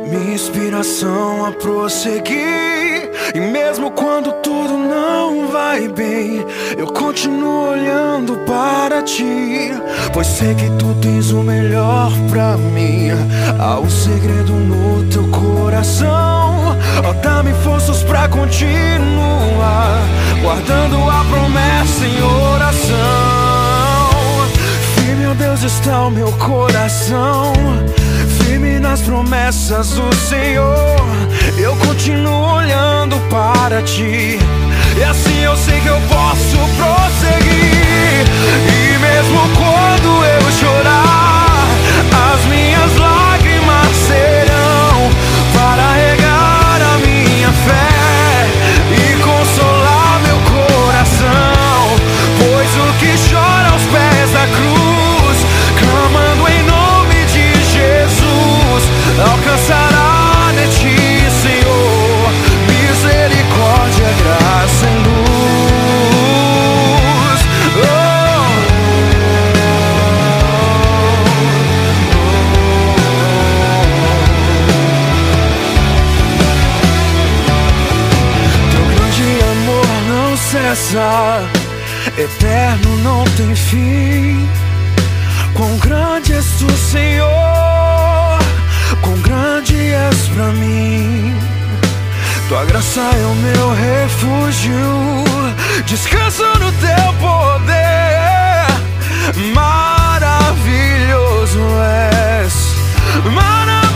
minha inspiração a prosseguir. E mesmo quando tudo não vai bem, eu continuo olhando para ti, pois sei que tu tens o melhor pra mim. Há um segredo no teu coração, ó, dá-me forças pra continuar, guardando a promessa em oração. Firme, ó Deus, está o meu coração, firme nas promessas do Senhor. Eu continuo olhando para ti, e assim eu sei que eu posso prosseguir. E mesmo quando eu chorar, as minhas lágrimas serão para regar a minha fé e consolar meu coração, pois o que chora aos pés da cruz, clamando em nome de Jesus, alcançará de ti, Senhor, misericórdia, graça e luz. Teu grande amor não cessa, eterno, não tem fim. Quão grande és tu, Senhor, quão grande és pra mim. Tua graça é o meu refúgio, descanso no teu poder. Maravilhoso és, maravilhoso.